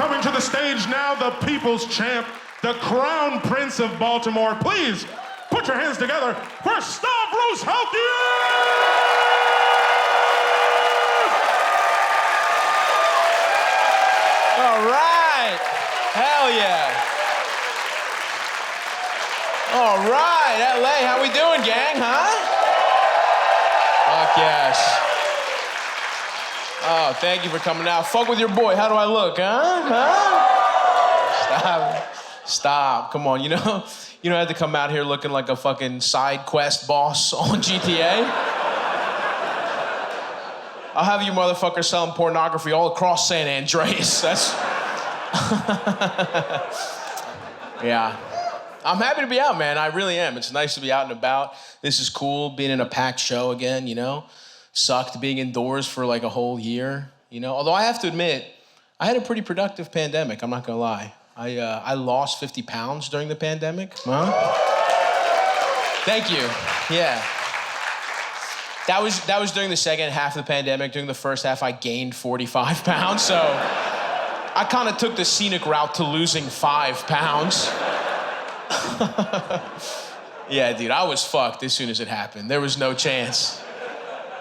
coming to the stage now, the people's champ, the crown prince of Baltimore. Please put your hands together for Stavros Halkias! All right. Hell yeah. All right, LA, how we doing, gang, huh? Fuck yes. Oh, thank you for coming out. Fuck with your boy. How do I look, huh? Stop. Come on, you don't have to come out here looking like a fucking side quest boss on GTA. I'll have you motherfuckers selling pornography all across San Andreas. That's... Yeah. I'm happy to be out, man. I really am. It's nice to be out and about. This is cool, being in a packed show again, Sucked being indoors for like a whole year, Although I have to admit, I had a pretty productive pandemic, I'm not gonna lie. I lost 50 pounds during the pandemic. Huh? Thank you. Yeah. That was during the second half of the pandemic. During the first half, I gained 45 pounds, so I kind of took the scenic route to losing 5 pounds. Yeah, dude, I was fucked as soon as it happened. There was no chance.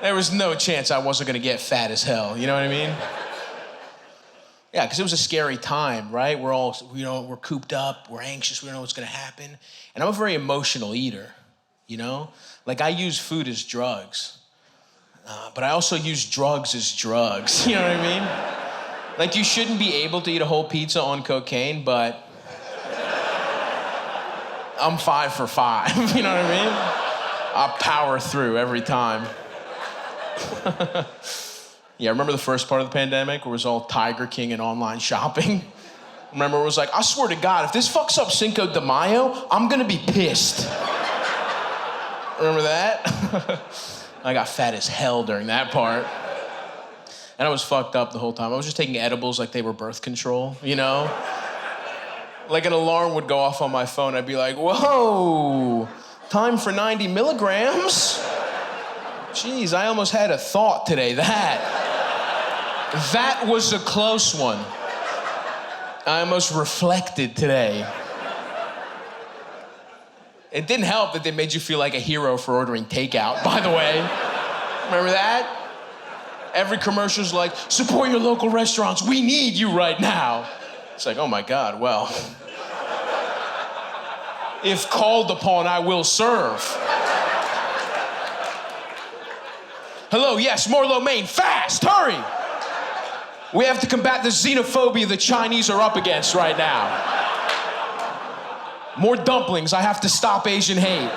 There was no chance I wasn't gonna get fat as hell, you know what I mean? Yeah, because it was a scary time, right? We're all, we're cooped up, we're anxious, we don't know what's gonna happen. And I'm a very emotional eater, Like, I use food as drugs, but I also use drugs as drugs, you know what I mean? Like, you shouldn't be able to eat a whole pizza on cocaine, but I'm 5 for 5, you know what I mean? I power through every time. Yeah, remember the first part of the pandemic where it was all Tiger King and online shopping? Remember it was like, I swear to God, if this fucks up Cinco de Mayo, I'm gonna be pissed. Remember that? I got fat as hell during that part. And I was fucked up the whole time. I was just taking edibles like they were birth control, Like an alarm would go off on my phone. I'd be like, whoa, time for 90 milligrams? Jeez, I almost had a thought today. That was a close one. I almost reflected today. It didn't help that they made you feel like a hero for ordering takeout, by the way. Remember that? Every commercial's like, support your local restaurants, we need you right now. It's like, oh my God, well. If called upon, I will serve. Hello, yes, more lo mein, fast, hurry. We have to combat the xenophobia the Chinese are up against right now. More dumplings, I have to stop Asian hate.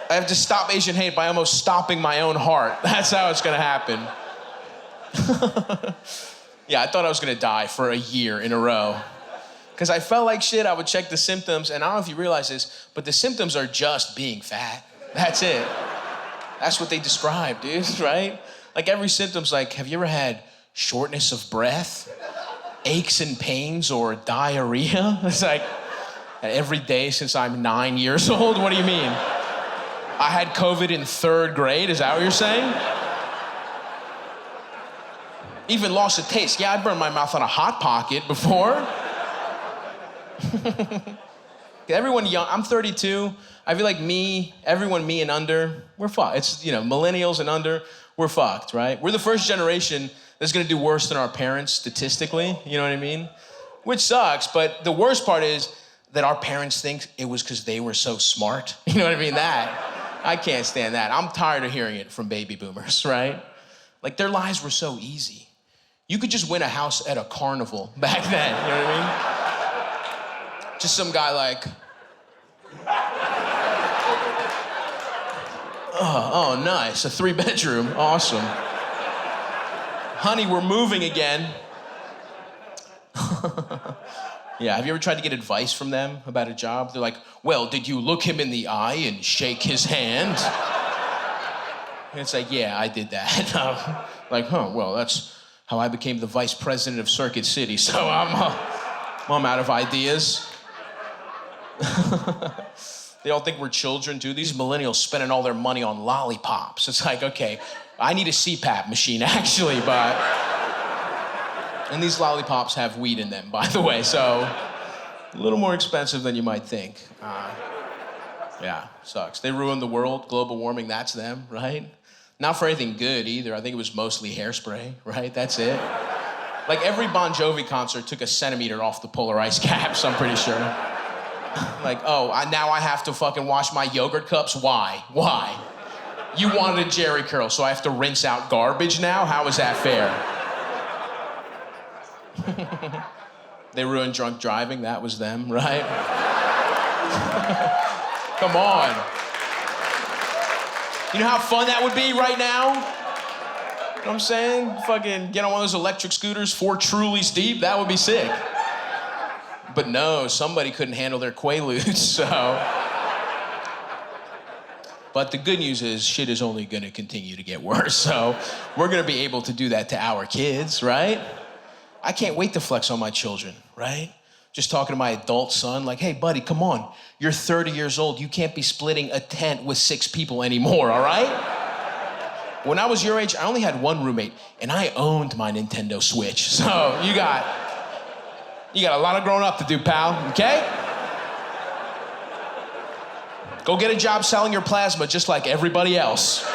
I have to stop Asian hate by almost stopping my own heart. That's how it's gonna happen. Yeah, I thought I was gonna die for a year in a row. Because I felt like shit, I would check the symptoms, and I don't know if you realize this, but the symptoms are just being fat. That's it. That's what they describe, dude, right? Like every symptom's like, have you ever had shortness of breath, aches and pains, or diarrhea? It's like, every day since I'm 9 years old, what do you mean? I had COVID in 3rd grade, is that what you're saying? Even lost a taste. Yeah, I'd burned my mouth on a Hot Pocket before. Everyone young, I'm 32. I feel like everyone me and under, we're fucked. It's, millennials and under, we're fucked, right? We're the first generation that's gonna do worse than our parents statistically, you know what I mean? Which sucks, but the worst part is that our parents think it was because they were so smart. You know what I mean? I can't stand that. I'm tired of hearing it from baby boomers, right? Like their lives were so easy. You could just win a house at a carnival back then, you know what I mean? Just some guy like, oh, nice, a 3-bedroom, awesome. Honey, we're moving again. Yeah, have you ever tried to get advice from them about a job? They're like, well, did you look him in the eye and shake his hand? And it's like, yeah, I did that. Like, well, that's how I became the vice president of Circuit City, so I'm out of ideas. They all think we're children, too. These millennials spending all their money on lollipops. It's like, okay, I need a CPAP machine, actually, but And these lollipops have weed in them, by the way, so a little more expensive than you might think. Yeah, sucks. They ruined the world, global warming, that's them, right? Not for anything good either. I think it was mostly hairspray, right? That's it. Like every Bon Jovi concert took a centimeter off the polar ice caps, I'm pretty sure. Like, now I have to fucking wash my yogurt cups? Why? Why? You wanted a Jerry curl, so I have to rinse out garbage now? How is that fair? They ruined drunk driving, that was them, right? Come on. You know how fun that would be right now? You know what I'm saying? Fucking get on one of those electric scooters, 4 Trulies deep, that would be sick. But no, somebody couldn't handle their Quaaludes, so. But the good news is shit is only gonna continue to get worse, so we're gonna be able to do that to our kids, right? I can't wait to flex on my children, right? Just talking to my adult son, like, hey, buddy, come on. You're 30 years old. You can't be splitting a tent with 6 people anymore, all right? When I was your age, I only had 1 roommate, and I owned my Nintendo Switch. So you got a lot of growing up to do, pal, okay? Go get a job selling your plasma just like everybody else.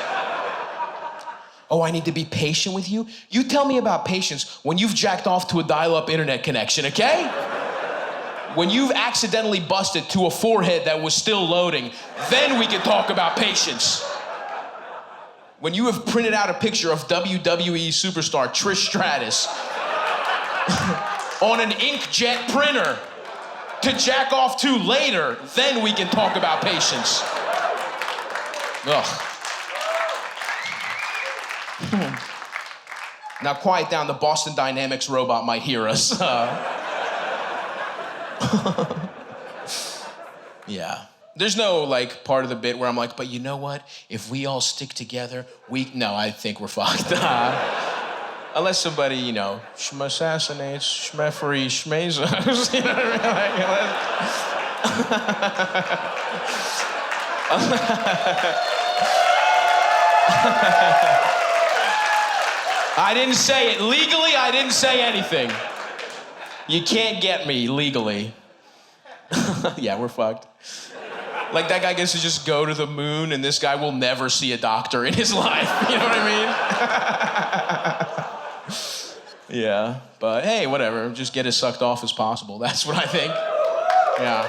Oh, I need to be patient with you? You tell me about patience when you've jacked off to a dial-up internet connection, okay? When you've accidentally busted to a forehead that was still loading, then we can talk about patience. When you have printed out a picture of WWE superstar Trish Stratus on an inkjet printer to jack off to later, then we can talk about patience. Ugh. Now quiet down, the Boston Dynamics robot might hear us. Yeah. There's no like part of the bit where I'm like, but you know what? If we all stick together, no, I think we're fucked. Unless somebody, you know, assassinates, schmeffery, schmazos, you know what I mean? I didn't say it. Legally, I didn't say anything. You can't get me legally. Yeah, we're fucked. Like that guy gets to just go to the moon and this guy will never see a doctor in his life. You know what I mean? Yeah, but hey, whatever. Just get as sucked off as possible. That's what I think. Yeah.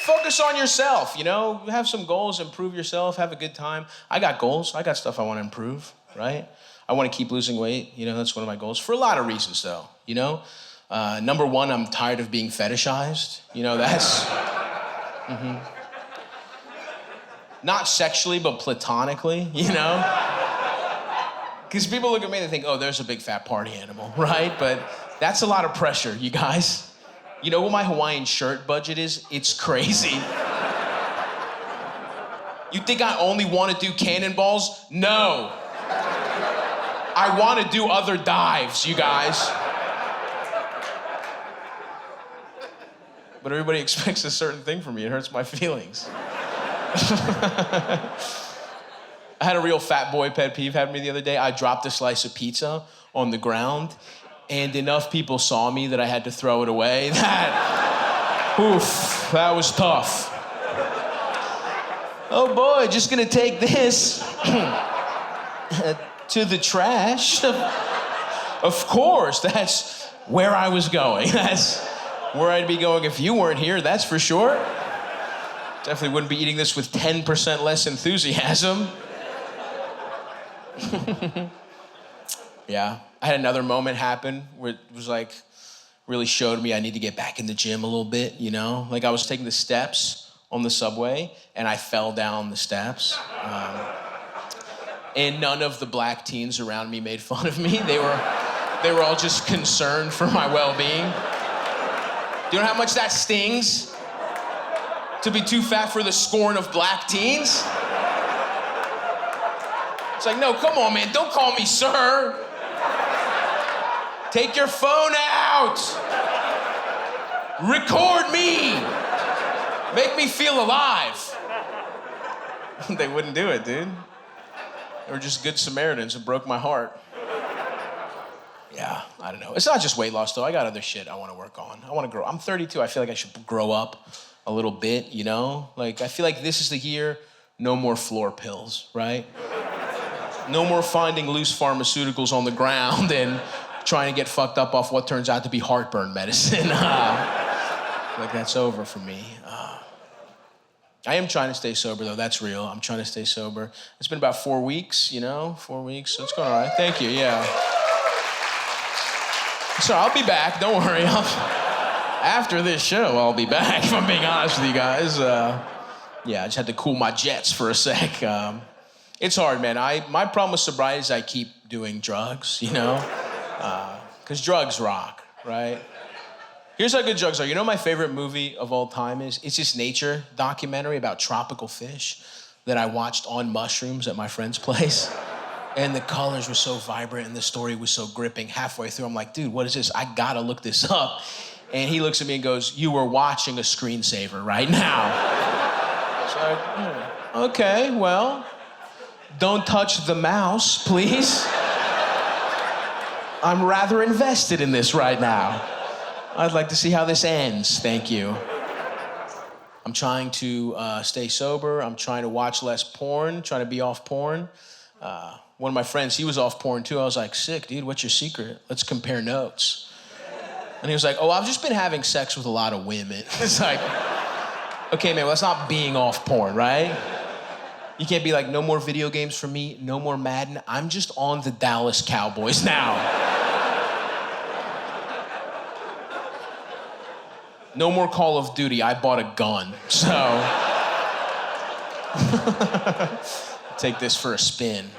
Focus on yourself, you know? Have some goals, improve yourself, have a good time. I got goals. I got stuff I want to improve, right? I want to keep losing weight. You know, that's one of my goals. For a lot of reasons, though, you know? Number one, I'm tired of being fetishized. You know, that's... Not sexually, but platonically, you know? Because people look at me and they think, oh, there's a big fat party animal, right? But that's a lot of pressure, you guys. You know what my Hawaiian shirt budget is? It's crazy. You think I only want to do cannonballs? No. I want to do other dives, you guys. But everybody expects a certain thing from me. It hurts my feelings. I had a real fat boy pet peeve happen to me the other day. I dropped a slice of pizza on the ground, and enough people saw me that I had to throw it away. That was tough. Oh boy, just gonna take this to the trash. Of course, that's where I was going. That's where I'd be going if you weren't here, that's for sure. Definitely wouldn't be eating this with 10% less enthusiasm. Yeah, I had another moment happen where it was like, really showed me I need to get back in the gym a little bit, you know? Like I was taking the steps on the subway and I fell down the steps. And none of the black teens around me made fun of me. They were all just concerned for my well-being. Do you know how much that stings? To be too fat for the scorn of black teens? It's like, no, come on, man, don't call me sir. Take your phone out. Record me. Make me feel alive. They wouldn't do it, dude. They were just good Samaritans and broke my heart. Yeah, I don't know. It's not just weight loss, though. I got other shit I want to work on. I want to grow. I'm 32. I feel like I should grow up a little bit, you know? Like, I feel like this is the year, no more floor pills, right? No more finding loose pharmaceuticals on the ground and trying to get fucked up off what turns out to be heartburn medicine. Like, that's over for me. I am trying to stay sober, though. That's real. I'm trying to stay sober. It's been about 4 weeks, you know? 4 weeks, so it's going all right. Thank you, yeah. So I'll be back, don't worry. After this show, I'll be back, if I'm being honest with you guys. Yeah, I just had to cool my jets for a sec. It's hard, man. My problem with sobriety is I keep doing drugs, you know? Because drugs rock, right? Here's how good drugs are. You know my favorite movie of all time is? It's this nature documentary about tropical fish that I watched on mushrooms at my friend's place. And the colors were so vibrant and the story was so gripping. Halfway through, I'm like, dude, what is this? I gotta look this up. And he looks at me and goes, you were watching a screensaver right now. So, okay, well, don't touch the mouse, please. I'm rather invested in this right now. I'd like to see how this ends, thank you. I'm trying to stay sober. I'm trying to watch less porn, trying to be off porn. One of my friends, he was off porn too. I was like, sick, dude, what's your secret? Let's compare notes. And he was like, oh, I've just been having sex with a lot of women. It's like, okay, man, well, that's not being off porn, right? You can't be like, no more video games for me, no more Madden. I'm just on the Dallas Cowboys now. No more Call of Duty, I bought a gun, so. Take this for a spin.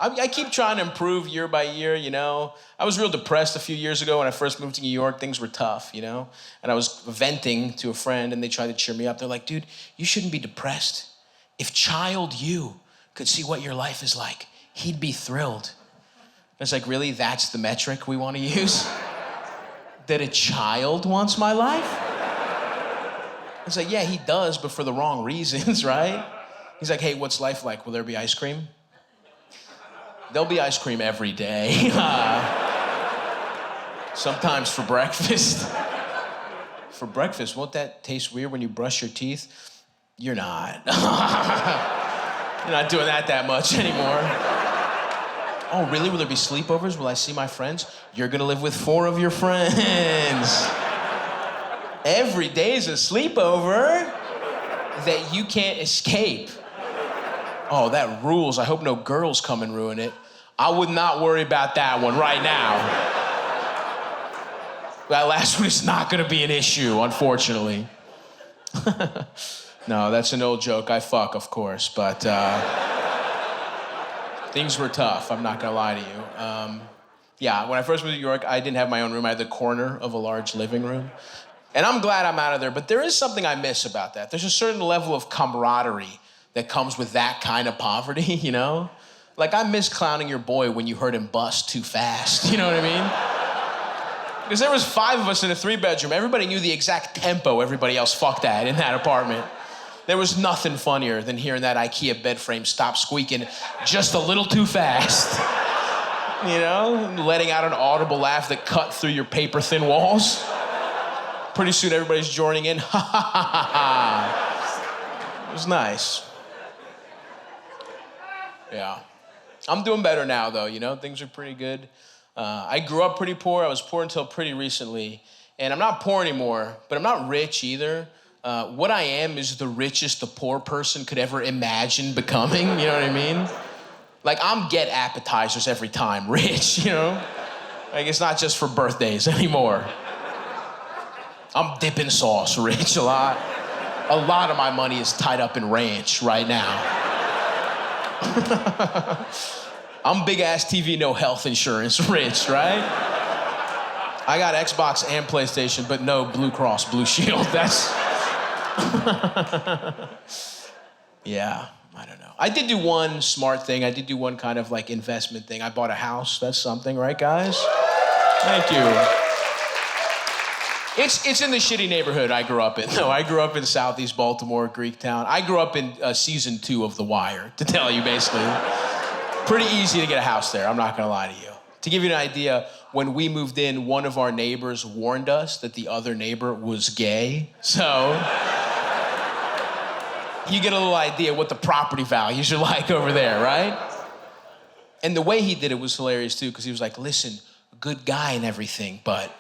I keep trying to improve year by year, you know? I was real depressed a few years ago when I first moved to New York. Things were tough, you know? And I was venting to a friend, and they tried to cheer me up. They're like, dude, you shouldn't be depressed. If child you could see what your life is like, he'd be thrilled. And it's like, really? That's the metric we want to use? That a child wants my life? It's like, yeah, he does, but for the wrong reasons, right? He's like, hey, what's life like? Will there be ice cream? There'll be ice cream every day. Sometimes for breakfast. For breakfast, won't that taste weird when you brush your teeth? You're not. You're not doing that much anymore. Oh, really? Will there be sleepovers? Will I see my friends? You're gonna live with 4 of your friends. Every day's a sleepover that you can't escape. Oh, that rules. I hope no girls come and ruin it. I would not worry about that one right now. That last one is not gonna be an issue, unfortunately. No, that's an old joke. I fuck, of course, but things were tough, I'm not gonna lie to you. Yeah, when I first moved to New York, I didn't have my own room. I had the corner of a large living room. And I'm glad I'm out of there, but there is something I miss about that. There's a certain level of camaraderie that comes with that kind of poverty, you know? Like, I miss clowning your boy when you heard him bust too fast, you know what I mean? Because there was 5 of us in a 3-bedroom. Everybody knew the exact tempo everybody else fucked at in that apartment. There was nothing funnier than hearing that IKEA bed frame stop squeaking just a little too fast. You know? Letting out an audible laugh that cut through your paper-thin walls. Pretty soon everybody's joining in. Ha ha ha ha ha. It was nice. Yeah. I'm doing better now, though, you know? Things are pretty good. I grew up pretty poor. I was poor until pretty recently. And I'm not poor anymore, but I'm not rich either. What I am is the richest a poor person could ever imagine becoming, you know what I mean? Like, I'm get appetizers every time rich, you know? Like, it's not just for birthdays anymore. I'm dipping sauce rich a lot. A lot of my money is tied up in ranch right now. I'm big-ass TV, no health insurance rich, right? I got Xbox and PlayStation, but no Blue Cross Blue Shield. That's... Yeah, I don't know. I did do one smart thing. I did do one kind of like investment thing. I bought a house. That's something, right, guys? Thank you. It's in the shitty neighborhood I grew up in. No, I grew up in Southeast Baltimore, Greektown. I grew up in season 2 of The Wire, to tell you, basically. Pretty easy to get a house there, I'm not gonna lie to you. To give you an idea, when we moved in, one of our neighbors warned us that the other neighbor was gay. So, you get a little idea what the property values are like over there, right? And the way he did it was hilarious too, because he was like, listen, good guy and everything, but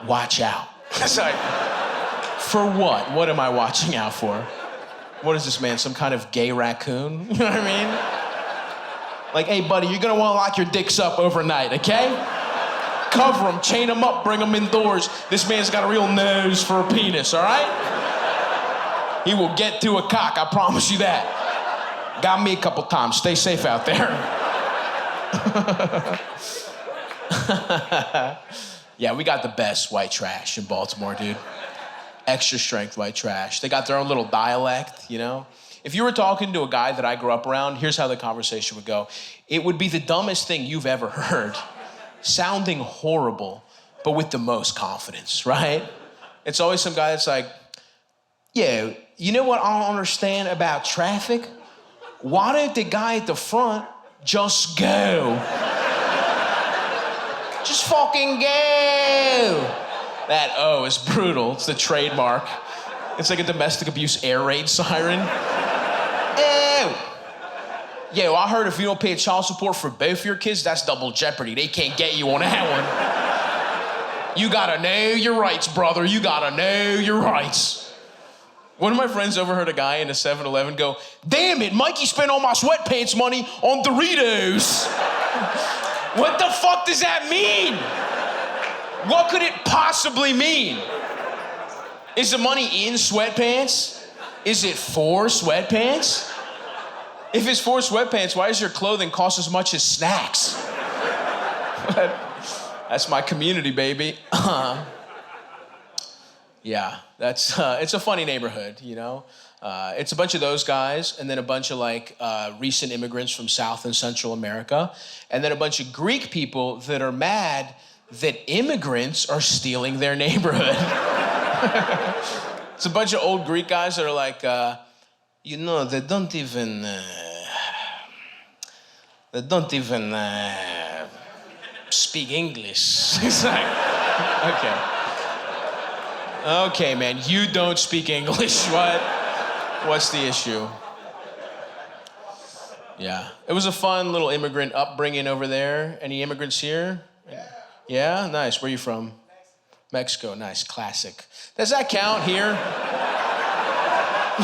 watch out. It's like, for what? What am I watching out for? What is this man, some kind of gay raccoon? You know what I mean? Like, hey buddy, you're gonna wanna lock your dicks up overnight, okay? Cover them, chain them up, bring them indoors. This man's got a real nose for a penis, all right? He will get to a cock, I promise you that. Got me a couple times, stay safe out there. Yeah, we got the best white trash in Baltimore, dude. Extra strength white trash. They got their own little dialect, you know? If you were talking to a guy that I grew up around, here's how the conversation would go. It would be the dumbest thing you've ever heard, sounding horrible, but with the most confidence, right? It's always some guy that's like, yeah, you know what I don't understand about traffic? Why didn't the guy at the front just go? Just fucking go. That O is brutal. It's the trademark. It's like a domestic abuse air raid siren. Ew. Yeah, well, I heard if you don't pay child support for both your kids, that's double jeopardy. They can't get you on that one. You gotta know your rights, brother. You gotta know your rights. One of my friends overheard a guy in a 7-Eleven go, damn it, Mikey spent all my sweatpants money on Doritos. What the fuck does that mean? What could it possibly mean? Is the money in sweatpants? Is it for sweatpants? If it's for sweatpants, why does your clothing cost as much as snacks? That's my community, baby. Yeah, it's a funny neighborhood, you know? It's a bunch of those guys, and then a bunch of like recent immigrants from South and Central America, and then a bunch of Greek people that are mad that immigrants are stealing their neighborhood. It's a bunch of old Greek guys that are like, you know, they don't even speak English. It's like, okay, man, you don't speak English. What's the issue? Yeah, it was a fun little immigrant upbringing over there. Any immigrants here? Yeah, nice. Where are you from? Mexico, nice, classic. Does that count here?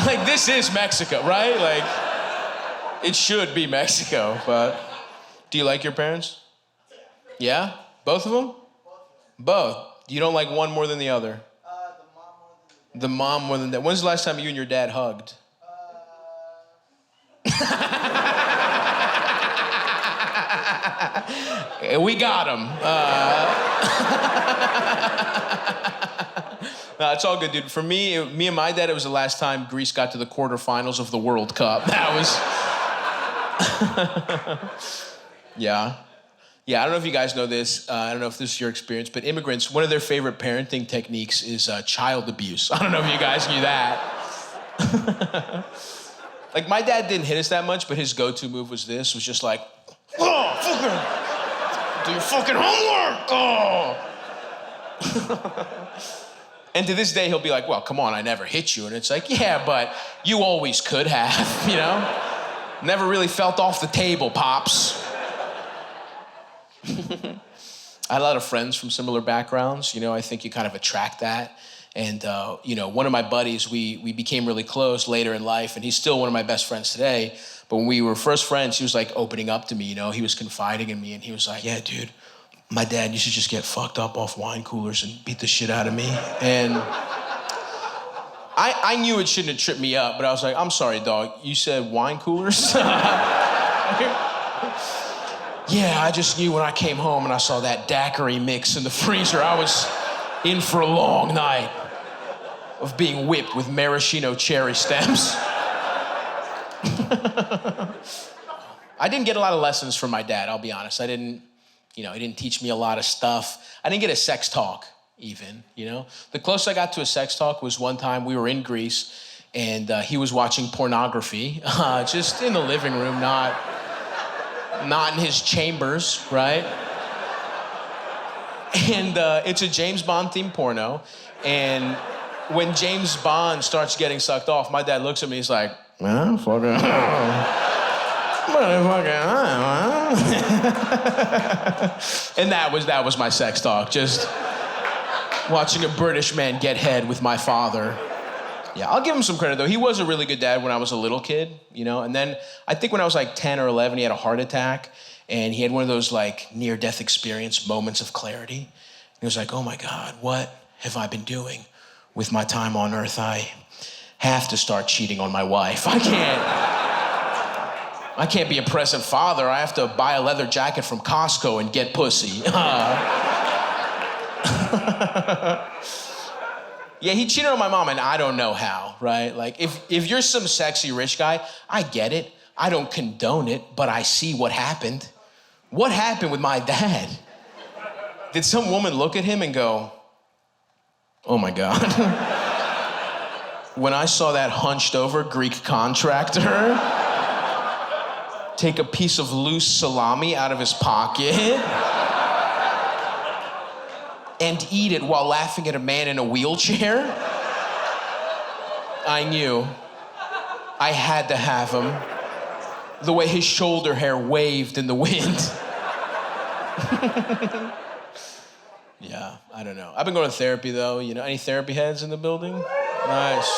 Like, this is Mexico, right? Like, it should be Mexico, but do you like your parents? Yeah? Both of them? Both. You don't like one more than the other? The mom more than that. When's the last time you and your dad hugged? We got him. No, it's all good, dude. For me and my dad, it was the last time Greece got to the quarterfinals of the World Cup. That was... Yeah. Yeah, I don't know if you guys know this. I don't know if this is your experience, but immigrants, one of their favorite parenting techniques is child abuse. I don't know if you guys knew that. Like, my dad didn't hit us that much, but his go-to move was just like, oh, fucking, do your fucking homework, oh. And to this day, he'll be like, well, come on, I never hit you. And it's like, yeah, but you always could have, you know? Never really felt off the table, Pops. I had a lot of friends from similar backgrounds. You know, I think you kind of attract that. And, you know, one of my buddies, we became really close later in life, and he's still one of my best friends today. But when we were first friends, he was like opening up to me, you know, he was confiding in me, and he was like, yeah, dude, my dad used to just get fucked up off wine coolers and beat the shit out of me. And I knew it shouldn't have tripped me up, but I was like, I'm sorry, dog, you said wine coolers? Yeah, I just knew when I came home and I saw that daiquiri mix in the freezer, I was in for a long night of being whipped with maraschino cherry stems. I didn't get a lot of lessons from my dad, I'll be honest. He didn't teach me a lot of stuff. I didn't get a sex talk even, you know? The closest I got to a sex talk was one time we were in Greece and he was watching pornography, just in the living room, not in his chambers, right? And it's a James Bond themed porno. And when James Bond starts getting sucked off, my dad looks at me, he's like, well, fucking, and that was my sex talk, just watching a British man get head with my father. Yeah, I'll give him some credit though. He was a really good dad when I was a little kid, you know? And then I think when I was like 10 or 11, he had a heart attack and he had one of those like near-death experience moments of clarity. He was like, oh my God, what have I been doing with my time on earth? I have to start cheating on my wife. I can't be a present father. I have to buy a leather jacket from Costco and get pussy. Yeah, he cheated on my mom, and I don't know how, right? Like, if you're some sexy rich guy, I get it. I don't condone it, but I see what happened. What happened with my dad? Did some woman look at him and go, oh my God. When I saw that hunched over Greek contractor take a piece of loose salami out of his pocket and eat it while laughing at a man in a wheelchair, I knew I had to have him. The way his shoulder hair waved in the wind. Yeah, I don't know. I've been going to therapy though. You know, any therapy heads in the building? Nice.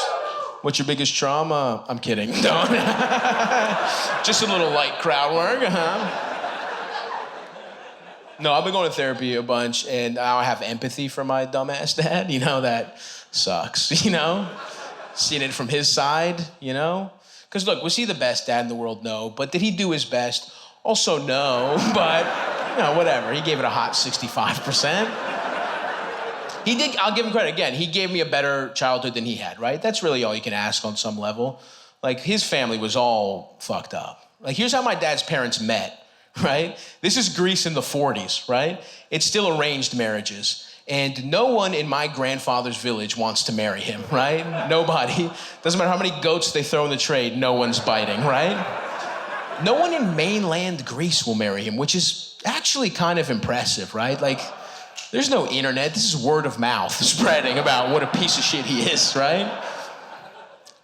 What's your biggest trauma? I'm kidding. No. Just a little light crowd work, No, I've been going to therapy a bunch, and now I have empathy for my dumbass dad. You know, that sucks, you know? Seeing it from his side, you know? Because look, was he the best dad in the world? No. But did he do his best? Also no, but, you know, whatever. He gave it a hot 65%. He did, I'll give him credit again. He gave me a better childhood than he had, right? That's really all you can ask on some level. Like, his family was all fucked up. Like, here's how my dad's parents met, right? This is Greece in the 40s, right? It's still arranged marriages. And no one in my grandfather's village wants to marry him, right? Nobody. Doesn't matter how many goats they throw in the trade, no one's biting, right? No one in mainland Greece will marry him, which is actually kind of impressive, right? Like, there's no internet. This is word of mouth spreading about what a piece of shit he is, right?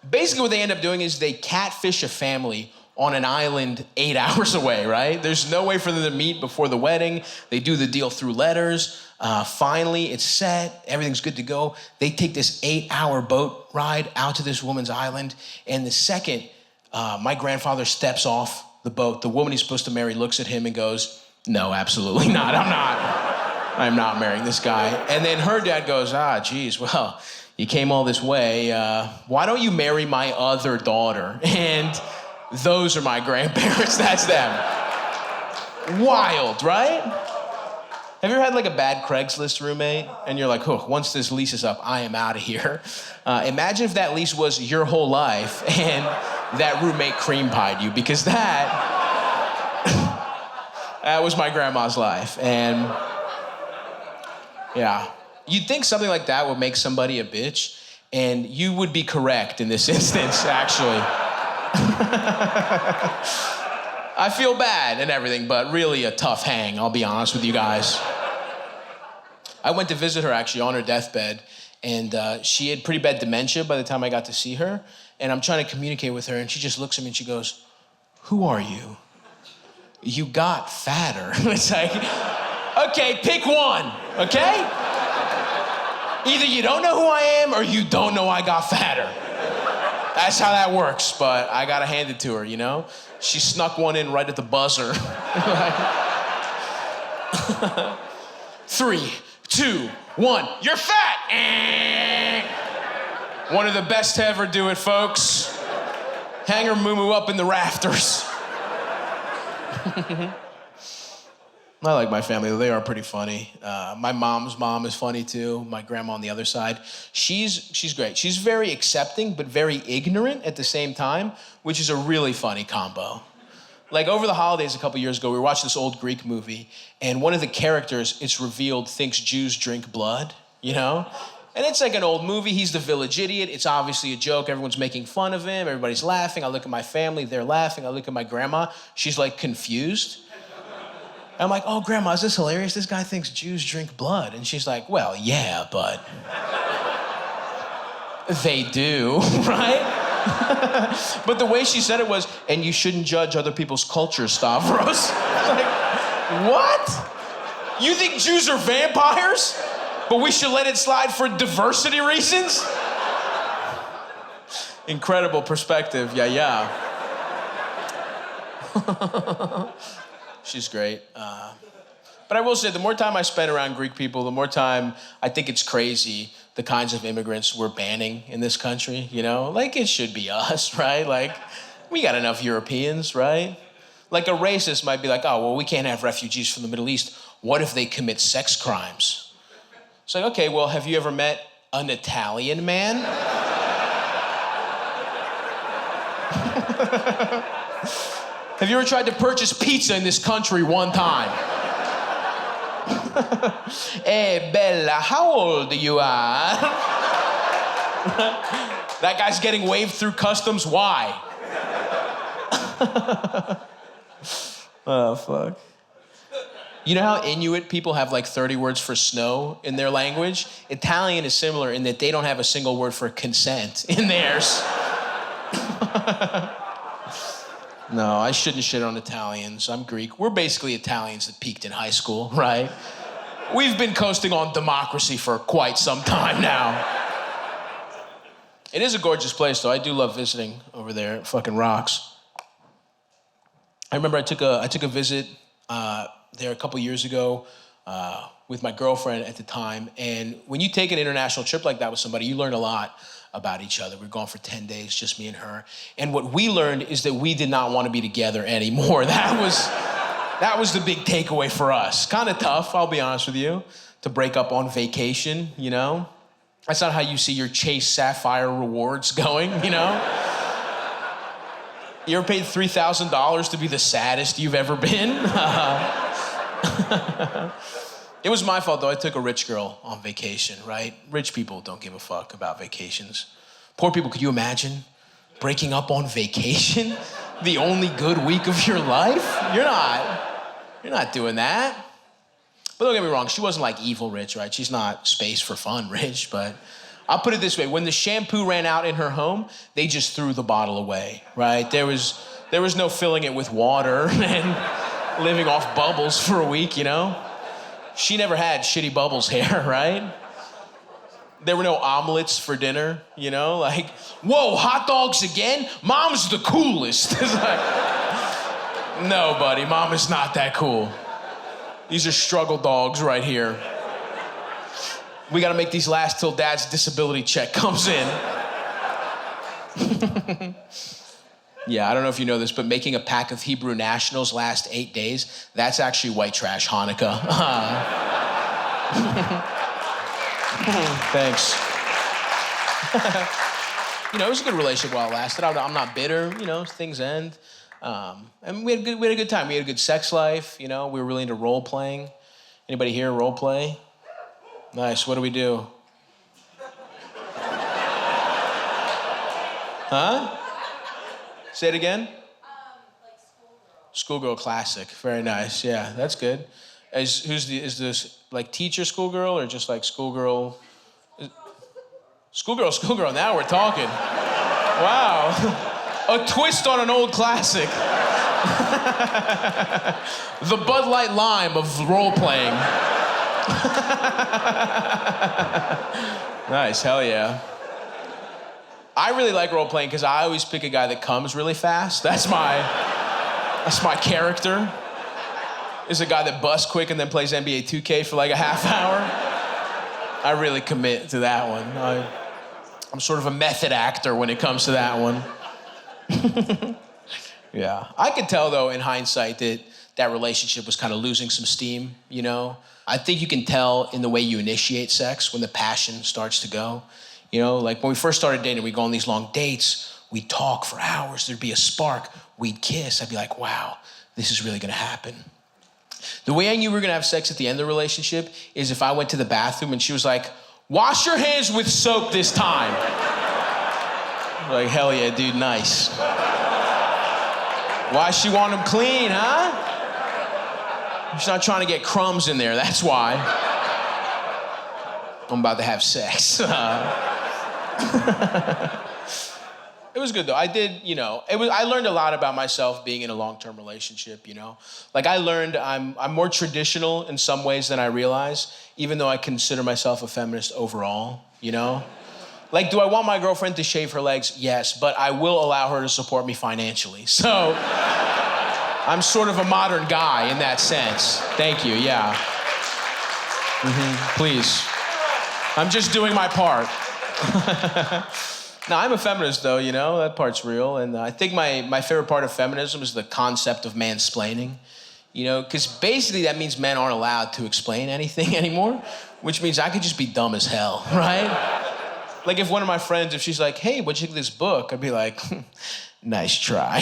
Basically what they end up doing is they catfish a family on an island 8 hours away, right? There's no way for them to meet before the wedding. They do the deal through letters. Finally, it's set. Everything's good to go. They take this 8-hour boat ride out to this woman's island. And the second my grandfather steps off the boat, the woman he's supposed to marry looks at him and goes, no, absolutely not. I'm not marrying this guy. And then her dad goes, geez, well, you came all this way. Why don't you marry my other daughter? And those are my grandparents. That's them. Wild, right? Have you ever had like a bad Craigslist roommate? And you're like, oh, once this lease is up, I am out of here. Imagine if that lease was your whole life and that roommate cream pied you, because that was my grandma's life. And yeah, you'd think something like that would make somebody a bitch, and you would be correct in this instance, actually. I feel bad and everything, but really a tough hang, I'll be honest with you guys. I went to visit her actually on her deathbed, and she had pretty bad dementia by the time I got to see her, and I'm trying to communicate with her, and she just looks at me and she goes, who are you? You got fatter. It's like, okay, pick one, okay? Either you don't know who I am or you don't know I got fatter. That's how that works, but I gotta hand it to her, you know? She snuck one in right at the buzzer. 3, 2, 1, you're fat! One of the best to ever do it, folks. Hang her moo-moo up in the rafters. I like my family. They are pretty funny. My mom's mom is funny too. My grandma on the other side. She's great. She's very accepting, but very ignorant at the same time, which is a really funny combo. Like over the holidays a couple years ago, we were watching this old Greek movie, and one of the characters, it's revealed, thinks Jews drink blood, you know? And it's like an old movie. He's the village idiot. It's obviously a joke. Everyone's making fun of him. Everybody's laughing. I look at my family. They're laughing. I look at my grandma. She's like confused. I'm like, oh, Grandma, is this hilarious? This guy thinks Jews drink blood. And she's like, well, yeah, but they do, right? But the way she said it was, and you shouldn't judge other people's cultures, Stavros. Like, what? You think Jews are vampires? But we should let it slide for diversity reasons? Incredible perspective, yeah. She's great. But I will say, the more time I spend around Greek people, the more time I think it's crazy the kinds of immigrants we're banning in this country, you know? Like, it should be us, right? Like, we got enough Europeans, right? Like, a racist might be like, oh, well, we can't have refugees from the Middle East. What if they commit sex crimes? It's like, okay, well, have you ever met an Italian man? Have you ever tried to purchase pizza in this country one time? Hey, Bella, how old you are? That guy's getting waved through customs, why? Oh, fuck. You know how Inuit people have like 30 words for snow in their language? Italian is similar in that they don't have a single word for consent in theirs. No, I shouldn't shit on Italians. I'm Greek. We're basically Italians that peaked in high school, right? We've been coasting on democracy for quite some time now. It is a gorgeous place, though. I do love visiting over there. It fucking rocks. I remember I took a visit there a couple years ago with my girlfriend at the time. And when you take an international trip like that with somebody, you learn a lot about each other. We were gone for 10 days, just me and her. And what we learned is that we did not want to be together anymore. That was the big takeaway for us. Kind of tough, I'll be honest with you, to break up on vacation, you know? That's not how you see your Chase Sapphire rewards going, you know? You ever paid $3,000 to be the saddest you've ever been? It was my fault, though. I took a rich girl on vacation, right? Rich people don't give a fuck about vacations. Poor people, could you imagine breaking up on vacation? The only good week of your life? You're not doing that. But don't get me wrong, she wasn't like evil rich, right? She's not space for fun rich, but I'll put it this way. When the shampoo ran out in her home, they just threw the bottle away, right? There was no filling it with water and living off bubbles for a week, you know? She never had shitty Bubbles hair, right? There were no omelets for dinner, you know? Like, whoa, hot dogs again? Mom's the coolest. It's like, no, buddy, Mom is not that cool. These are struggle dogs right here. We gotta make these last till Dad's disability check comes in. Yeah, I don't know if you know this, but making a pack of Hebrew Nationals last 8 days, that's actually white trash Hanukkah. Thanks. You know, it was a good relationship while it lasted. I'm not bitter, you know, things end. And we had a good time. We had a good sex life, you know, we were really into role playing. Anybody here role play? Nice, what do we do? Huh? Say it again? Like schoolgirl. Schoolgirl classic, very nice, yeah, that's good. Is this like teacher schoolgirl or just like schoolgirl? Schoolgirl, now we're talking. Wow, a twist on an old classic. The Bud Light Lime of role playing. Nice, hell yeah. I really like role playing because I always pick a guy that comes really fast. That's my character. Is a guy that busts quick and then plays NBA 2K for like a half hour. I really commit to that one. I'm sort of a method actor when it comes to that one. Yeah. I could tell, though, in hindsight, that relationship was kind of losing some steam, you know? I think you can tell in the way you initiate sex when the passion starts to go. You know, like when we first started dating, we'd go on these long dates, we'd talk for hours, there'd be a spark, we'd kiss. I'd be like, wow, this is really gonna happen. The way I knew we were gonna have sex at the end of the relationship is if I went to the bathroom and she was like, wash your hands with soap this time. Like, hell yeah, dude, nice. Why she want them clean, huh? She's not trying to get crumbs in there, that's why. I'm about to have sex. It was good though. I did, I learned a lot about myself being in a long-term relationship, Like I learned I'm more traditional in some ways than I realize, even though I consider myself a feminist overall, Like, do I want my girlfriend to shave her legs? Yes, but I will allow her to support me financially. So I'm sort of a modern guy in that sense. Thank you, yeah. Please. I'm just doing my part. No, I'm a feminist though, that part's real. And I think my favorite part of feminism is the concept of mansplaining, because basically that means men aren't allowed to explain anything anymore, which means I could just be dumb as hell, right? Like if one of my friends, if she's like, hey, what'd you think of this book? I'd be like, nice try.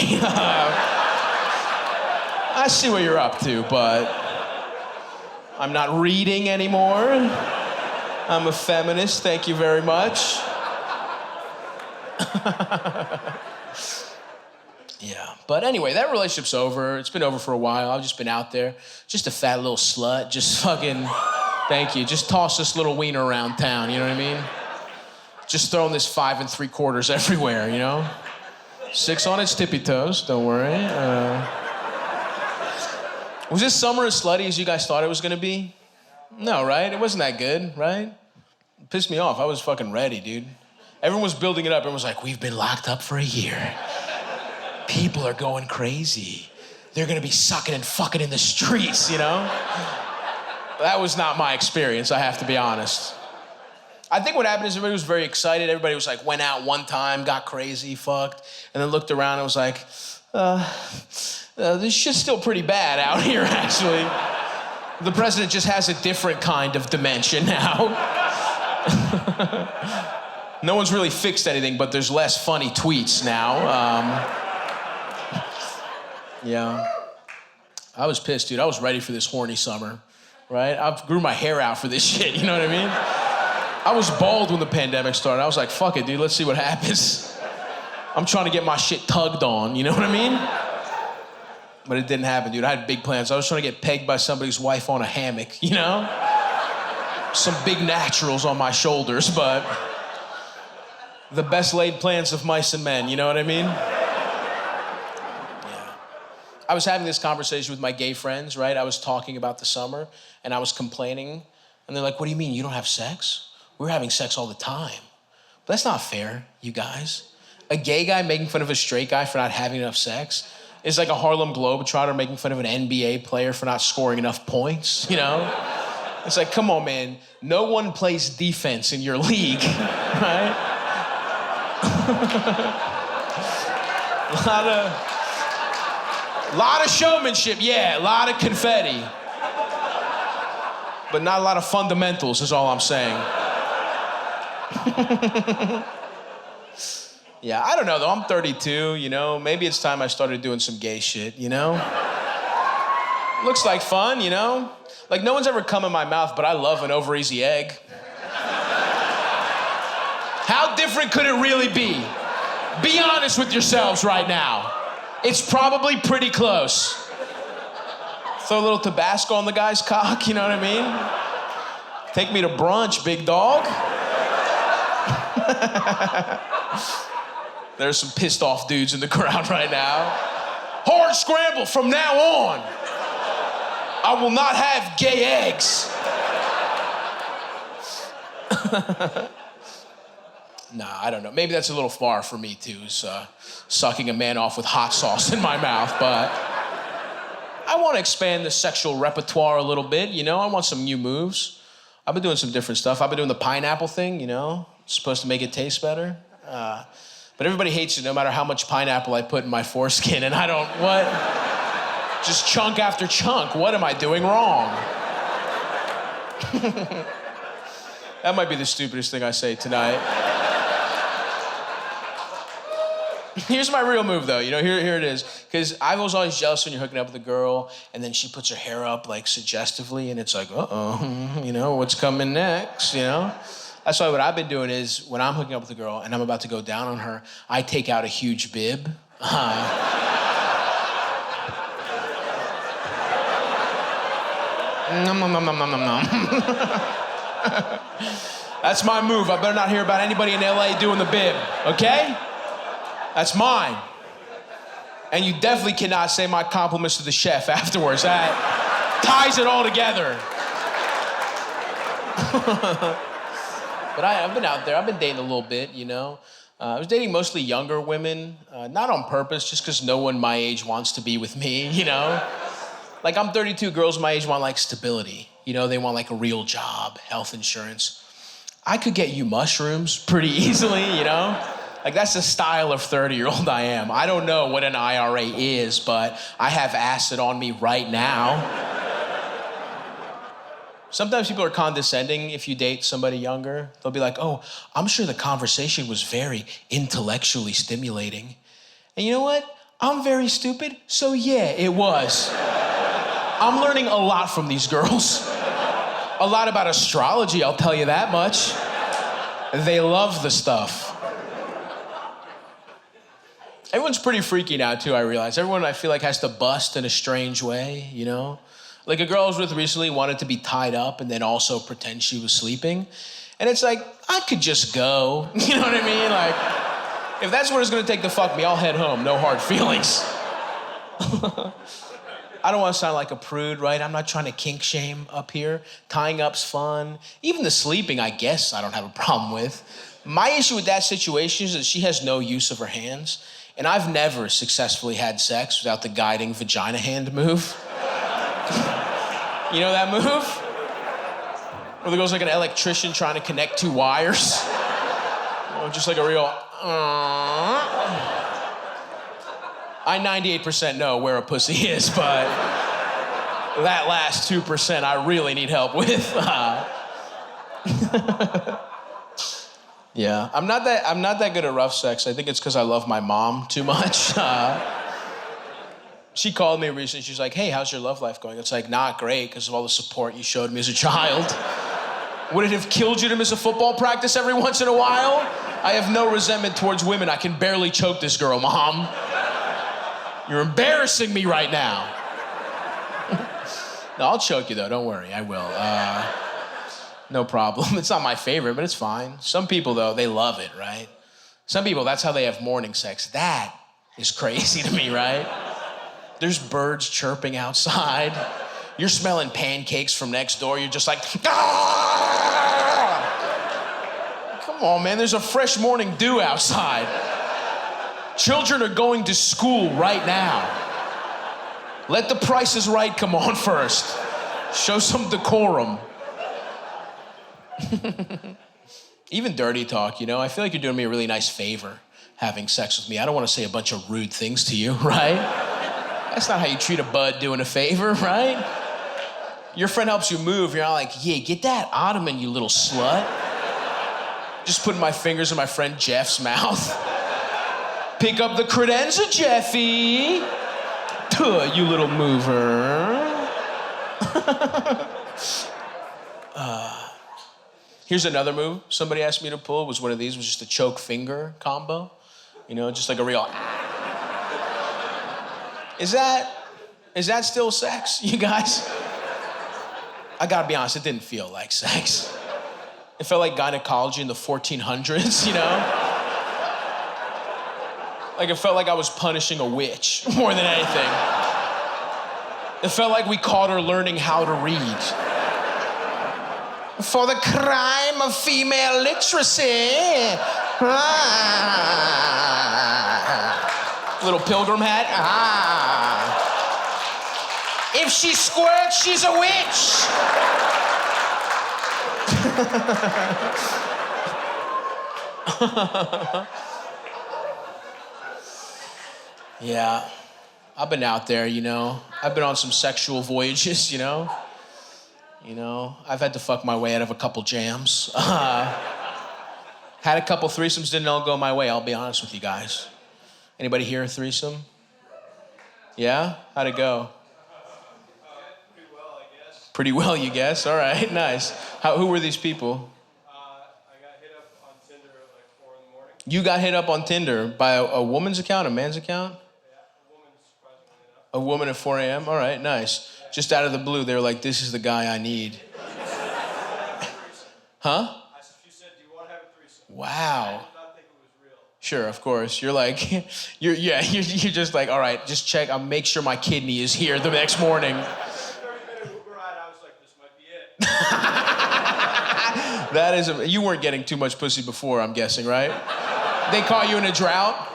I see what you're up to, but I'm not reading anymore. I'm a feminist, thank you very much. Yeah, but anyway, that relationship's over. It's been over for a while. I've just been out there, just a fat little slut, just fucking, thank you, just toss this little wiener around town, you know what I mean? Just throwing this 5 3/4 everywhere, 6 on its tippy toes, don't worry. Was this summer as slutty as you guys thought it was gonna be? No, right? It wasn't that good, right? It pissed me off. I was fucking ready, dude. Everyone was building it up. Everyone was like, we've been locked up for a year. People are going crazy. They're gonna be sucking and fucking in the streets, That was not my experience, I have to be honest. I think what happened is everybody was very excited. Everybody was like, went out one time, got crazy, fucked, and then looked around and was like, this shit's still pretty bad out here, actually. The president just has a different kind of dimension now. No one's really fixed anything, but there's less funny tweets now. Yeah. I was pissed, dude. I was ready for this horny summer, right? I grew my hair out for this shit, you know what I mean? I was bald when the pandemic started. I was like, fuck it, dude, let's see what happens. I'm trying to get my shit tugged on, you know what I mean? But it didn't happen, dude. I had big plans. I was trying to get pegged by somebody's wife on a hammock, Some big naturals on my shoulders, but the best laid plans of mice and men, you know what I mean? Yeah. I was having this conversation with my gay friends, right? I was talking about the summer, and I was complaining, and they're like, what do you mean, you don't have sex? We're having sex all the time. But that's not fair, you guys. A gay guy making fun of a straight guy for not having enough sex is like a Harlem Globetrotter making fun of an NBA player for not scoring enough points, It's like, come on, man. No one plays defense in your league, right? lot of showmanship, yeah, a lot of confetti. But not a lot of fundamentals is all I'm saying. Yeah, I don't know though, I'm 32, maybe it's time I started doing some gay shit, Looks like fun, Like no one's ever come in my mouth, but I love an over easy egg. How different could it really be? Be honest with yourselves right now. It's probably pretty close. Throw a little Tabasco on the guy's cock, you know what I mean? Take me to brunch, big dog. There's some pissed off dudes in the crowd right now. Hard scramble from now on. I will not have gay eggs. Nah, I don't know. Maybe that's a little far for me too, sucking a man off with hot sauce in my mouth, but I want to expand the sexual repertoire a little bit, I want some new moves. I've been doing some different stuff. I've been doing the pineapple thing, It's supposed to make it taste better. But everybody hates it no matter how much pineapple I put in my foreskin, and I don't, what? Just chunk after chunk. What am I doing wrong? That might be the stupidest thing I say tonight. Here's my real move, though. Here it is. Because I was always jealous when you're hooking up with a girl, and then she puts her hair up, like, suggestively, and it's like, uh-oh, what's coming next, That's why what I've been doing is, when I'm hooking up with a girl and I'm about to go down on her, I take out a huge bib. Nom, nom, nom, nom, nom, nom, nom. That's my move. I better not hear about anybody in LA doing the bib, okay? That's mine. And you definitely cannot say my compliments to the chef afterwards. That ties it all together. But I've been out there. I've been dating a little bit, you know. I was dating mostly younger women, not on purpose, just because no one my age wants to be with me, you know. Like, I'm 32, girls my age want, like, stability. You know, they want, like, a real job, health insurance. I could get you mushrooms pretty easily, you know? Like, that's the style of 30-year-old I am. I don't know what an IRA is, but I have acid on me right now. Sometimes people are condescending if you date somebody younger. They'll be like, oh, I'm sure the conversation was very intellectually stimulating. And you know what? I'm very stupid, so yeah, it was. I'm learning a lot from these girls. A lot about astrology, I'll tell you that much. They love the stuff. Everyone's pretty freaky now, too, I realize. Everyone, I feel like, has to bust in a strange way, you know? Like, a girl I was with recently wanted to be tied up and then also pretend she was sleeping. And it's like, I could just go. You know what I mean? Like, if that's what it's gonna take to fuck me, I'll head home. No hard feelings. I don't want to sound like a prude, right? I'm not trying to kink shame up here. Tying up's fun. Even the sleeping, I guess I don't have a problem with. My issue with that situation is that she has no use of her hands, and I've never successfully had sex without the guiding vagina hand move. You know that move? Where there goes like an electrician trying to connect two wires. You know, just like a real... I 98% know where a pussy is, but that last 2% I really need help with. Yeah, I'm not that good at rough sex. I think it's because I love my mom too much. She called me recently. She's like, hey, how's your love life going? It's like, not great because of all the support you showed me as a child. Would it have killed you to miss a football practice every once in a while? I have no resentment towards women. I can barely choke this girl, Mom. You're embarrassing me right now. No, I'll choke you though, don't worry, I will. No problem. It's not my favorite, but it's fine. Some people though, they love it, right? Some people, that's how they have morning sex. That is crazy to me, right? There's birds chirping outside. You're smelling pancakes from next door. You're just like, ah! Come on, man, there's a fresh morning dew outside. Children are going to school right now. Let the Price is Right come on first. Show some decorum. Even dirty talk, you know? I feel like you're doing me a really nice favor having sex with me. I don't want to say a bunch of rude things to you, right? That's not how you treat a bud doing a favor, right? Your friend helps you move. You're not like, yeah, get that ottoman, you little slut. Just putting my fingers in my friend Jeff's mouth. Pick up the credenza, Jeffy. Tuh, you little mover. Here's another move somebody asked me to pull. Was one of these, was just a choke finger combo. You know, just like a real... Is that still sex, you guys? I gotta be honest, it didn't feel like sex. It felt like gynecology in the 1400s, you know? Like, it felt like I was punishing a witch more than anything. It felt like we caught her learning how to read. For the crime of female literacy. Ah. Little pilgrim hat. Ah. If she squirts, she's a witch. Yeah, I've been out there, you know. I've been on some sexual voyages, you know. I've had to fuck my way out of a couple jams. Had a couple threesomes, didn't all go my way, I'll be honest with you guys. Anybody here a threesome? Yeah? How'd it go? Pretty well, I guess. Pretty well, you guess? All right, nice. Who were these people? I got hit up on Tinder at like 4 in the morning. You got hit up on Tinder by a woman's account, a man's account? Yeah, a woman, surprisingly enough. A woman at 4 a.m.? All right, nice. Just out of the blue, they were like, this is the guy I need. Huh? She said, do you want to have a threesome? Wow. I did not think it was real. Sure, of course. You're like, you're just like, all right, just check. I'll make sure my kidney is here the next morning. 30-minute Uber ride, I was like, this might be it. That is, you weren't getting too much pussy before, I'm guessing, right? They caught you in a drought.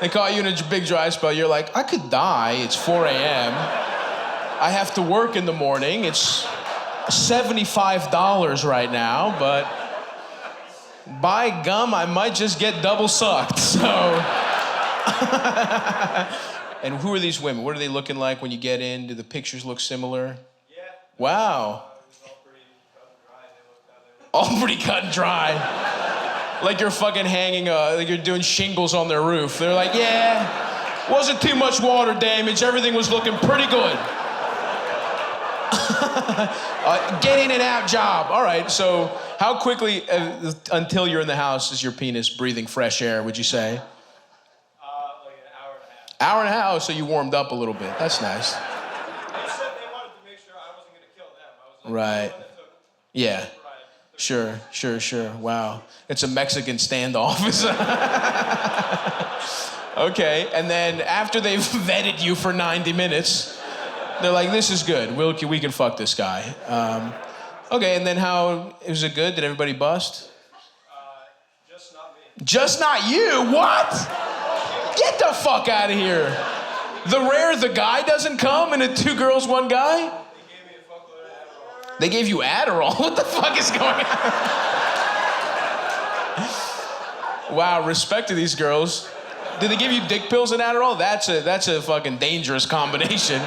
They caught you in a big dry spell. You're like, I could die. It's 4 a.m. I have to work in the morning. It's $75 right now, but by gum, I might just get double sucked, so. And who are these women? What are they looking like when you get in? Do the pictures look similar? Yeah. Wow. It was all pretty cut and dry. They looked how they All pretty cut and dry. Like you're fucking hanging, like you're doing shingles on their roof. They're like, yeah, wasn't too much water damage. Everything was looking pretty good. Get in and out job. All right, so how quickly until you're in the house is your penis breathing fresh air, would you say? Like an hour and a half. Hour and a half, oh, so you warmed up a little bit. That's nice. They said they wanted to make sure I wasn't going to kill them. I was like, Right. the one that took Yeah. right. Sure. Wow. It's a Mexican standoff. Okay, and then after they've vetted you for 90 minutes, they're like, this is good. We can fuck this guy. Okay, and then how, was it good? Did everybody bust? Just not me. Just not you? What? Get the fuck out of here. The guy doesn't come and it's 2 girls, 1 guy? They gave you Adderall? What the fuck is going on? Wow, respect to these girls. Did they give you dick pills and Adderall? That's a fucking dangerous combination.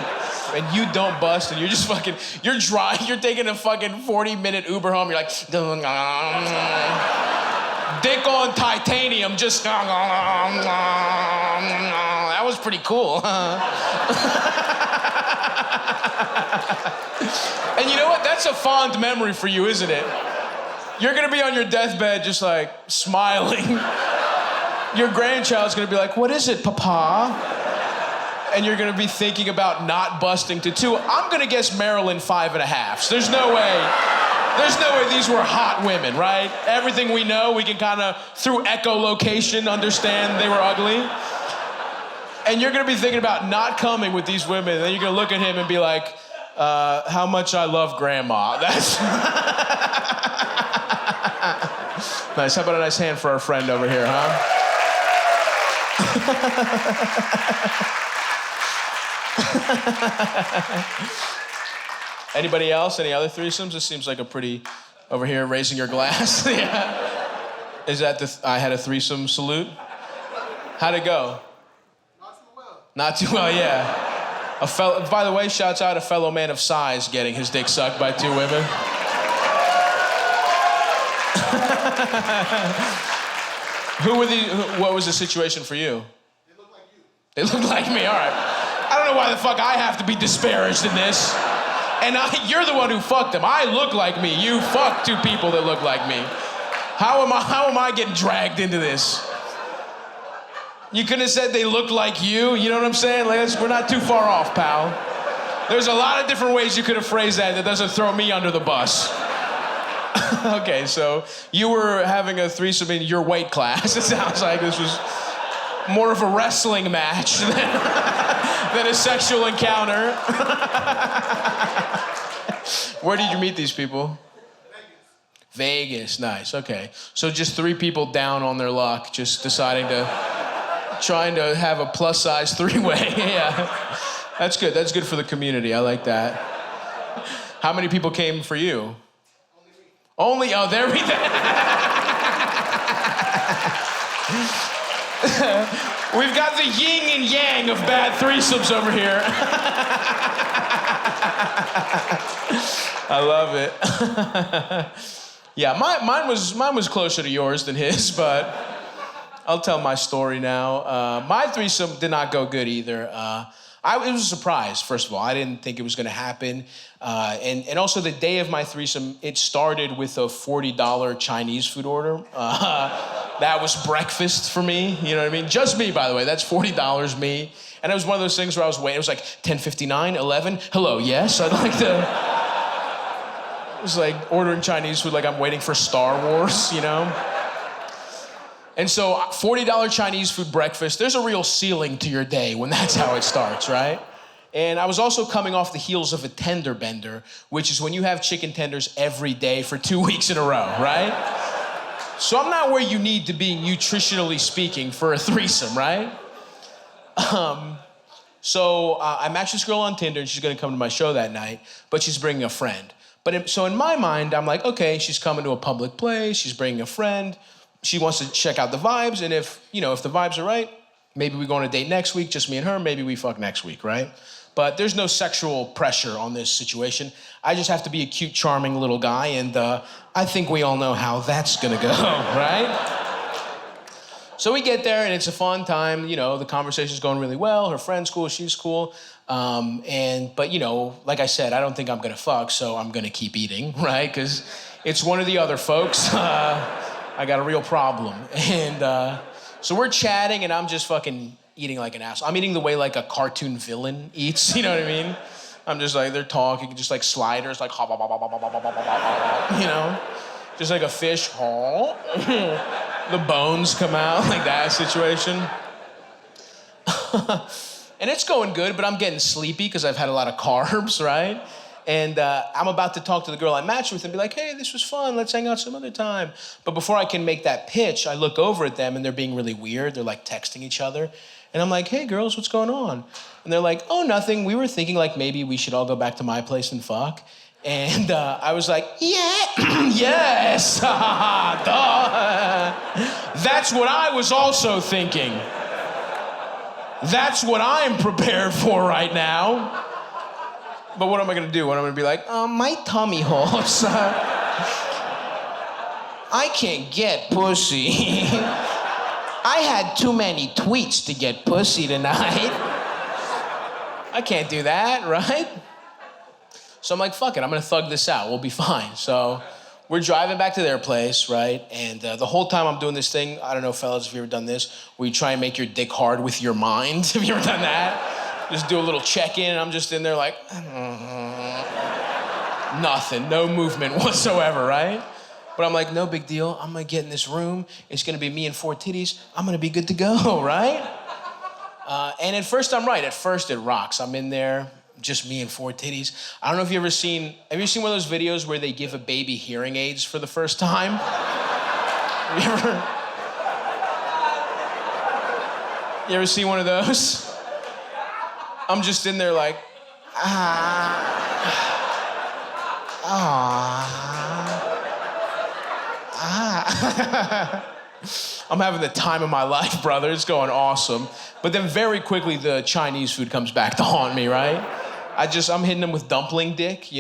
And you don't bust and you're just fucking, you're dry, you're taking a fucking 40-minute Uber home, you're like, dick on titanium, just, that was pretty cool, huh? And you know what? That's a fond memory for you, isn't it? You're gonna be on your deathbed just like smiling. Your grandchild's gonna be like, what is it, Papa? And you're gonna be thinking about not busting to 2. I'm gonna guess Maryland 5.5s. There's no way these were hot women, right? Everything we know, we can kind of, through echolocation, understand they were ugly. And you're gonna be thinking about not coming with these women, and then you're gonna look at him and be like, how much I love grandma. That's nice. How about a nice hand for our friend over here, huh? Anybody else? Any other threesomes? This seems like a pretty, over here, raising your glass. Yeah. Is that I had a threesome salute? How'd it go? Not too well, yeah. By the way, shouts out a fellow man of size getting his dick sucked by 2 women. What was the situation for you? They look like you. They look like me, all right. I don't know why the fuck I have to be disparaged in this. And you're the one who fucked them. I look like me. You fucked 2 people that look like me. How am I getting dragged into this? You could have said they looked like you know what I'm saying? Like, we're not too far off, pal. There's a lot of different ways you could have phrased that doesn't throw me under the bus. Okay, so you were having a threesome in your weight class. It sounds like this was more of a wrestling match than a sexual encounter. Where did you meet these people? Vegas, nice, okay. So just 3 people down on their luck, just trying to have a plus-size 3-way. Yeah, that's good. That's good for the community. I like that. How many people came for you? Only me. Oh, there we go. We've got the yin and yang of bad threesomes over here. I love it. Yeah, mine was closer to yours than his, but I'll tell my story now. My threesome did not go good either. It was a surprise, first of all. I didn't think it was gonna happen. And also the day of my threesome, it started with a $40 Chinese food order. That was breakfast for me, you know what I mean? Just me, by the way, that's $40 me. And it was one of those things where I was waiting. It was like 10:59, 11. Hello, yes, I'd like to. It was like ordering Chinese food like I'm waiting for Star Wars, you know? And so $40 Chinese food breakfast, there's a real ceiling to your day when that's how it starts, right? And I was also coming off the heels of a tender bender, which is when you have chicken tenders every day for 2 weeks in a row, right? So I'm not where you need to be nutritionally speaking for a threesome, right? So I matched this girl on Tinder and she's gonna come to my show that night, but she's bringing a friend. So in my mind, I'm like, okay, she's coming to a public place, she's bringing a friend, she wants to check out the vibes, and if the vibes are right, maybe we go on a date next week, just me and her, maybe we fuck next week, right? But there's no sexual pressure on this situation. I just have to be a cute, charming little guy, and I think we all know how that's gonna go, right? So we get there, and it's a fun time. The conversation's going really well. Her friend's cool, she's cool. But like I said, I don't think I'm gonna fuck, so I'm gonna keep eating, right? Because it's one of the other folks. I got a real problem. And so we're chatting, and I'm just fucking eating like an asshole. I'm eating the way like a cartoon villain eats, you know what I mean? I'm just like, they're talking, just like sliders, like, just like a fish, the bones come out, like that situation. And it's going good, but I'm getting sleepy because I've had a lot of carbs, right? And I'm about to talk to the girl I matched with and be like, hey, this was fun, let's hang out some other time. But before I can make that pitch, I look over at them and they're being really weird. They're like texting each other. And I'm like, hey girls, what's going on? And they're like, oh, nothing. We were thinking like maybe we should all go back to my place and fuck. And I was like, yeah, yes, duh. That's what I was also thinking. That's what I'm prepared for right now. But what am I gonna do? What am I gonna be like, my tummy hurts. I can't get pussy. I had too many tweets to get pussy tonight. I can't do that, right? So I'm like, fuck it, I'm gonna thug this out. We'll be fine. So we're driving back to their place, right? And the whole time I'm doing this thing, I don't know, fellas, if you've ever done this, where you try and make your dick hard with your mind. Have you ever done that? Just do a little check-in, and I'm just in there like, nothing, no movement whatsoever, right? But I'm like, no big deal. I'm gonna get in this room. It's gonna be me and 4 titties. I'm gonna be good to go, right? And at first I'm right. At first it rocks. I'm in there, just me and 4 titties. I don't know if have you seen one of those videos where they give a baby hearing aids for the first time? You ever seen one of those? I'm just in there like, I'm having the time of my life, brother. It's going awesome. But then very quickly, the Chinese food comes back to haunt me, right? I'm hitting them with dumpling dick,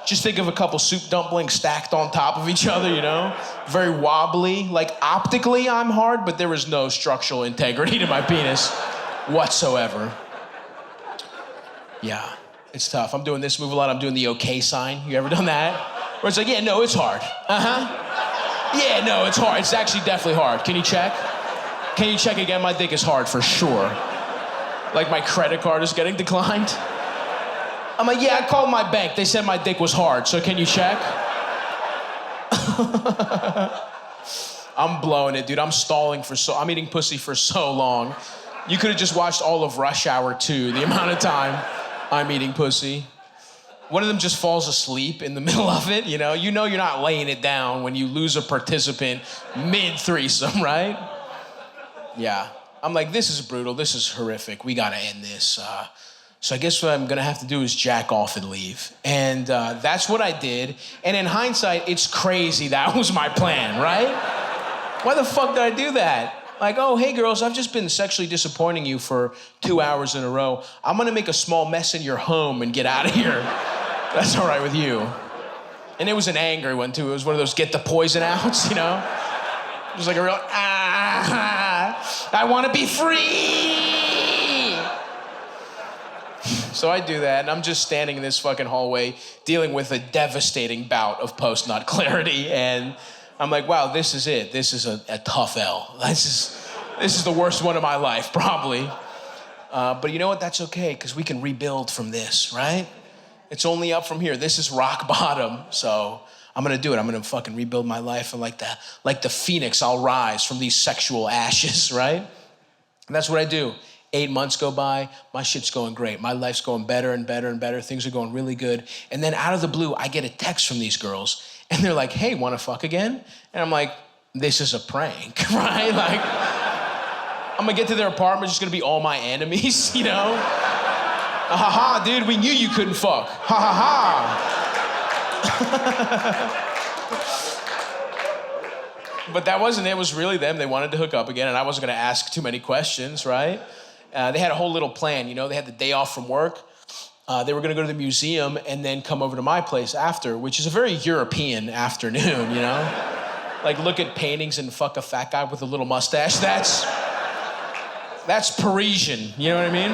Just think of a couple soup dumplings stacked on top of each other, Very wobbly. Like, optically, I'm hard, but there is no structural integrity to my penis whatsoever. Yeah, it's tough. I'm doing this move a lot. I'm doing the okay sign. You ever done that? Where it's like, yeah, no, it's hard. Yeah, no, it's hard. It's actually definitely hard. Can you check? Can you check again? My dick is hard for sure. Like my credit card is getting declined. I'm like, yeah, I called my bank. They said my dick was hard, so can you check? I'm blowing it, dude. I'm stalling I'm eating pussy for so long. You could have just watched all of Rush Hour 2, the amount of time I'm eating pussy. One of them just falls asleep in the middle of it, You know you're not laying it down when you lose a participant mid-threesome, right? Yeah. I'm like, this is brutal. This is horrific. We gotta end this. So I guess what I'm gonna have to do is jack off and leave. And that's what I did. And in hindsight, it's crazy that was my plan, right? Why the fuck did I do that? Like, oh, hey girls, I've just been sexually disappointing you for 2 hours in a row. I'm gonna make a small mess in your home and get out of here. That's all right with you. And it was an angry one too. It was one of those get the poison outs, It was like a real, I wanna be free. So I do that, and I'm just standing in this fucking hallway dealing with a devastating bout of post-nut clarity, and I'm like, wow, this is it. This is a tough L. This is the worst one of my life, probably. But you know what? That's okay, because we can rebuild from this, right? It's only up from here. This is rock bottom. So I'm gonna do it. I'm gonna fucking rebuild my life. And like the phoenix, I'll rise from these sexual ashes, right? And that's what I do. 8 months go by, my shit's going great. My life's going better and better and better. Things are going really good. And then out of the blue, I get a text from these girls. And they're like, hey, wanna fuck again? And I'm like, this is a prank, right? Like, I'm gonna get to their apartment, it's just gonna be all my enemies, you know? Ha ha, dude, we knew you couldn't fuck. Ha ha ha. But that wasn't it. It was really them. They wanted to hook up again, and I wasn't gonna ask too many questions, right? They had a whole little plan, you know? They had the day off from work. They were gonna go to the museum and then come over to my place after, which is a very European afternoon, you know? Like, look at paintings and fuck a fat guy with a little mustache. That's Parisian, you know what I mean?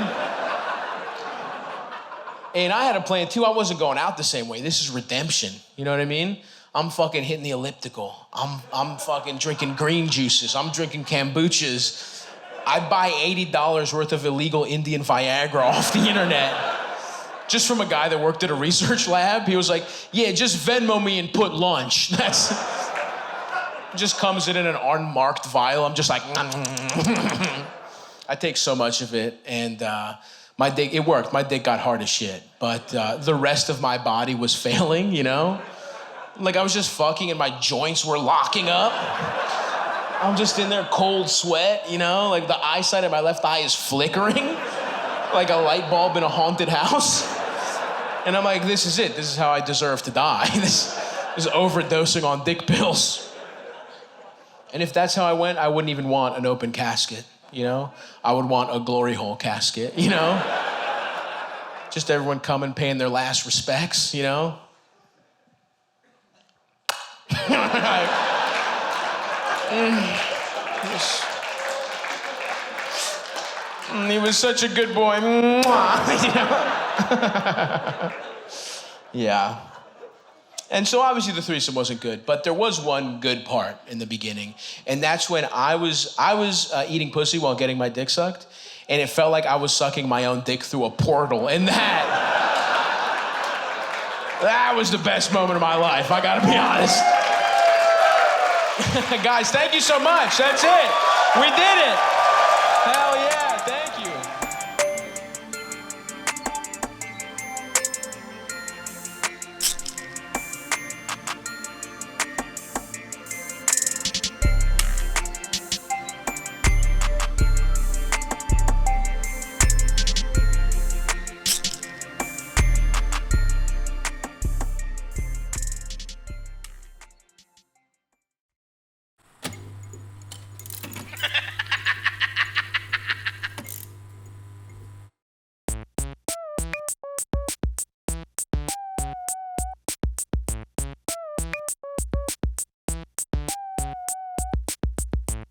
And I had a plan too. I wasn't going out the same way. This is redemption, you know what I mean? I'm fucking hitting the elliptical. I'm fucking drinking green juices. I'm drinking kombuchas. I buy $80 worth of illegal Indian Viagra off the internet. Just from a guy that worked at a research lab. He was like, yeah, just Venmo me and put lunch. That's, just comes in an unmarked vial. I'm just like, I take so much of it, and my dick, it worked. My dick got hard as shit, but the rest of my body was failing, you know? Like, I was just fucking and my joints were locking up. I'm just in there, cold sweat, you know? Like, the eyesight in my left eye is flickering like a light bulb in a haunted house. And I'm like, this is it. This is how I deserve to die. This is overdosing on dick pills. And if that's how I went, I wouldn't even want an open casket, you know? I would want a glory hole casket, you know? Just everyone coming, paying their last respects, you know? He was such a good boy. Yeah. And so obviously the threesome wasn't good, but there was one good part in the beginning, and that's when I was eating pussy while getting my dick sucked, and it felt like I was sucking my own dick through a portal, and that was the best moment of my life, I gotta be honest. Guys, thank you so much. That's it. We did it.